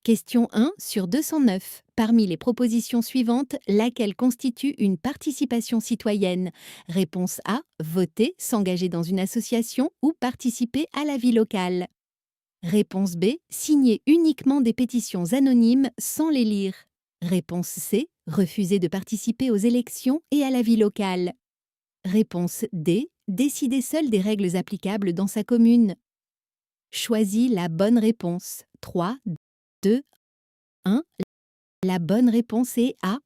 Question 1 sur 209. Parmi les propositions suivantes, laquelle constitue une participation citoyenne? Réponse A. Voter, s'engager dans une association ou participer à la vie locale. Réponse B. Signer uniquement des pétitions anonymes sans les lire. Réponse C. Refuser de participer aux élections et à la vie locale. Réponse D. Décider seul des règles applicables dans sa commune. Choisis la bonne réponse. 3, 2, 1. La bonne réponse est A.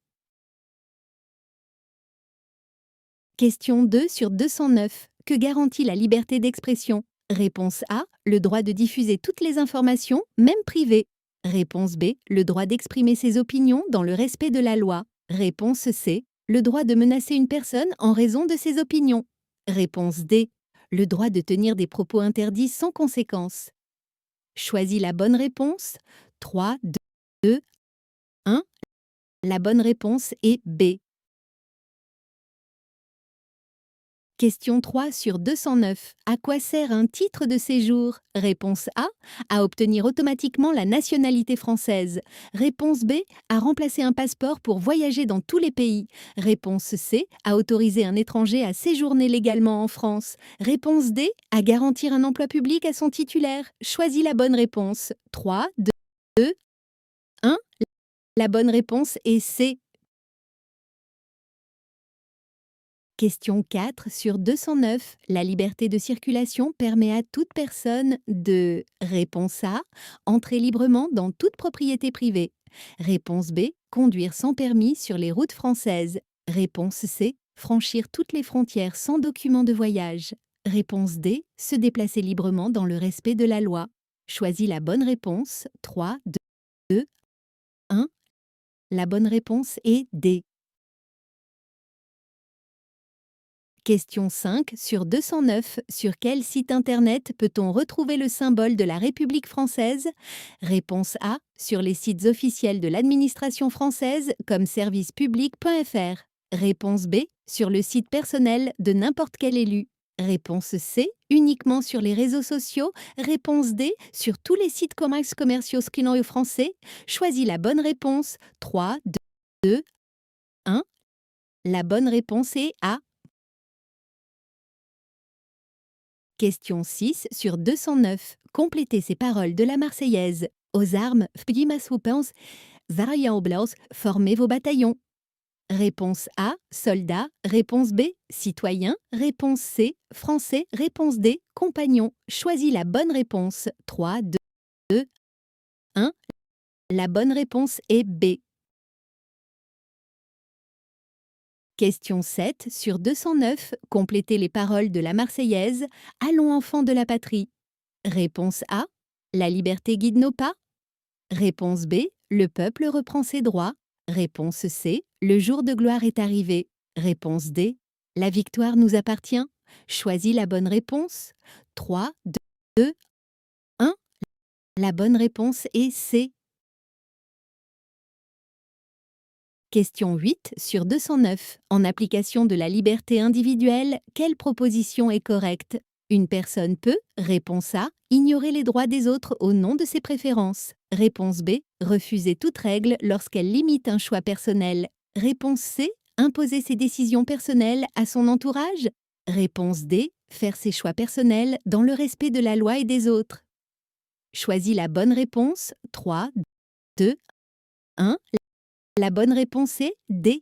Question 2 sur 209. Que garantit la liberté d'expression? Réponse A. Le droit de diffuser toutes les informations, même privées. Réponse B. Le droit d'exprimer ses opinions dans le respect de la loi. Réponse C. Le droit de menacer une personne en raison de ses opinions. Réponse D. Le droit de tenir des propos interdits sans conséquence. Choisis la bonne réponse. 3, 2, 1. La bonne réponse est B. Question 3 sur 209. À quoi sert un titre de séjour? Réponse A. À obtenir automatiquement la nationalité française. Réponse B. À remplacer un passeport pour voyager dans tous les pays. Réponse C. À autoriser un étranger à séjourner légalement en France. Réponse D. À garantir un emploi public à son titulaire. Choisis la bonne réponse. 3, 2, 1. La bonne réponse est C. Question 4 sur 209. La liberté de circulation permet à toute personne de... Réponse A. Entrer librement dans toute propriété privée. Réponse B. Conduire sans permis sur les routes françaises. Réponse C. Franchir toutes les frontières sans document de voyage. Réponse D. Se déplacer librement dans le respect de la loi. Choisis la bonne réponse. 3, 2, 1. La bonne réponse est D. Question 5 sur 209. Sur quel site internet peut-on retrouver le symbole de la République française? Réponse A. Sur les sites officiels de l'administration française comme servicepublic.fr. Réponse B. Sur le site personnel de n'importe quel élu. Réponse C. Uniquement sur les réseaux sociaux. Réponse D. Sur tous les sites commerciaux scrinant français. Choisis la bonne réponse. 3, 2, 1. La bonne réponse est A. Question 6 sur 209. Complétez ces paroles de la Marseillaise. Aux armes, Fdimaswupens, Variaoblaus, formez vos bataillons. Réponse A, soldats. Réponse B, citoyens. Réponse C, français. Réponse D, compagnons. Choisis la bonne réponse. 3, 2, 1. La bonne réponse est B. Question 7 sur 209. Complétez les paroles de la Marseillaise. Allons enfants de la patrie. Réponse A. La liberté guide nos pas. Réponse B. Le peuple reprend ses droits. Réponse C. Le jour de gloire est arrivé. Réponse D. La victoire nous appartient. Choisis la bonne réponse. 3, 2, 1. La bonne réponse est C. Question 8 sur 209. En application de la liberté individuelle, quelle proposition est correcte? Une personne peut, réponse A, ignorer les droits des autres au nom de ses préférences. Réponse B, refuser toute règle lorsqu'elle limite un choix personnel. Réponse C, imposer ses décisions personnelles à son entourage. Réponse D, faire ses choix personnels dans le respect de la loi et des autres. Choisis la bonne réponse. 3, 2, 1. La bonne réponse est D.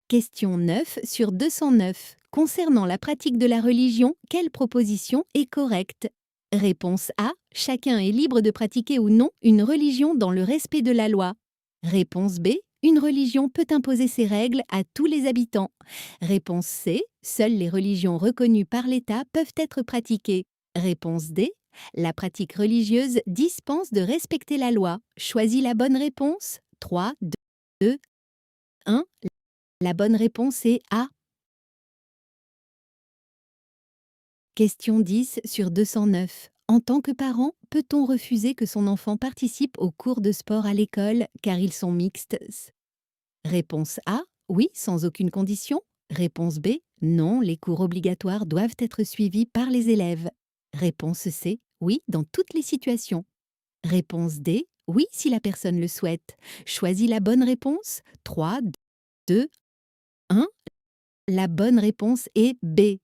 Question 9 sur 209. Concernant la pratique de la religion, quelle proposition est correcte? Réponse A. Chacun est libre de pratiquer ou non une religion dans le respect de la loi. Réponse B. Une religion peut imposer ses règles à tous les habitants. Réponse C. Seules les religions reconnues par l'État peuvent être pratiquées. Réponse D. La pratique religieuse dispense de respecter la loi. Choisis la bonne réponse. 3, 2, 1. La bonne réponse est A. Question 10 sur 209. En tant que parent, peut-on refuser que son enfant participe aux cours de sport à l'école car ils sont mixtes? Réponse A. Oui, sans aucune condition. Réponse B. Non, les cours obligatoires doivent être suivis par les élèves. Réponse C. oui, dans toutes les situations. Réponse D, oui, si la personne le souhaite. Choisis la bonne réponse. 3, 2, 1. La bonne réponse est B.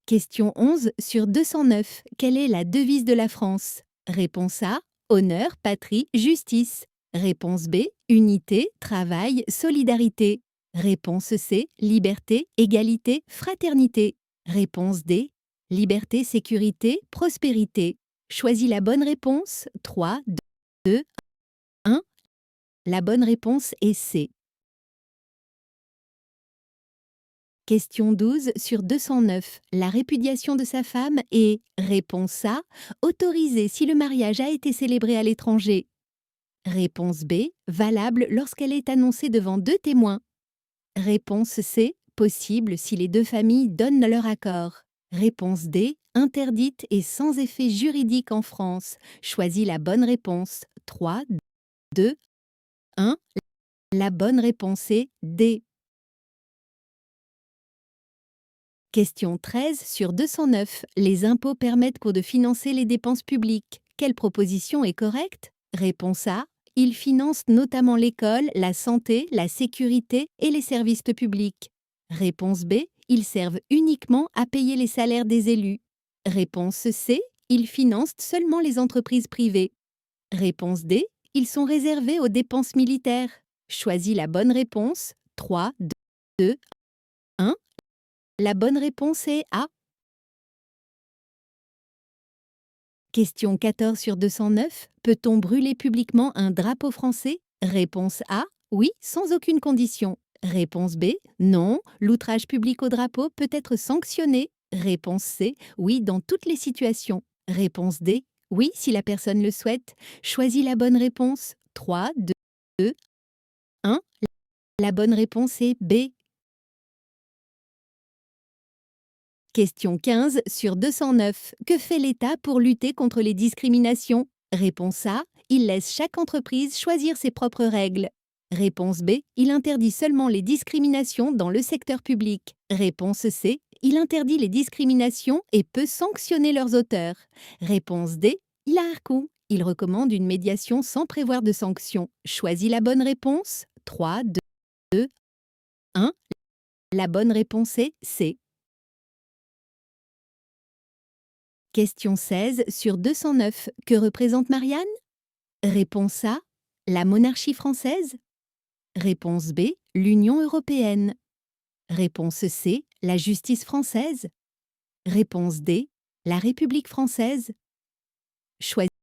Question 11 sur 209. Quelle est la devise de la France? Réponse A, honneur, patrie, justice. Réponse B, unité, travail, solidarité. Réponse C, liberté, égalité, fraternité. Réponse D, liberté, sécurité, prospérité. Choisis la bonne réponse. 3, 2, 1. La bonne réponse est C. Question 12 sur 209. La répudiation de sa femme est, réponse A, autorisée si le mariage a été célébré à l'étranger. Réponse B, valable lorsqu'elle est annoncée devant 2 témoins. Réponse C, possible si les 2 familles donnent leur accord. Réponse D, interdite et sans effet juridique en France. Choisis la bonne réponse. 3, 2, 1. La bonne réponse est D. Question 13 sur 209. Les impôts permettent de financer les dépenses publiques. Quelle proposition est correcte? Réponse A. Ils financent notamment l'école, la santé, la sécurité et les services publics. Réponse B. Ils servent uniquement à payer les salaires des élus. Réponse C. Ils financent seulement les entreprises privées. Réponse D. Ils sont réservés aux dépenses militaires. Choisis la bonne réponse. 3, 2, 1. La bonne réponse est A. Question 14 sur 209. Peut-on brûler publiquement un drapeau français? Réponse A. Oui, sans aucune condition. Réponse B. Non, l'outrage public au drapeau peut être sanctionné. Réponse C. Oui, dans toutes les situations. Réponse D. Oui, si la personne le souhaite. Choisis la bonne réponse. 3, 2, 1. La bonne réponse est B. Question 15 sur 209. Que fait l'État pour lutter contre les discriminations? Réponse A. Il laisse chaque entreprise choisir ses propres règles. Réponse B. Il interdit seulement les discriminations dans le secteur public. Réponse C. Il interdit les discriminations et peut sanctionner leurs auteurs. Réponse D. Il a un recours. Il recommande une médiation sans prévoir de sanctions. Choisis la bonne réponse. 3, 2, 1. La bonne réponse est C. Question 16 sur 209. Que représente Marianne? Réponse A. La monarchie française. Réponse B. L'Union européenne. Réponse C. La justice française. Réponse D. La République française. Choisis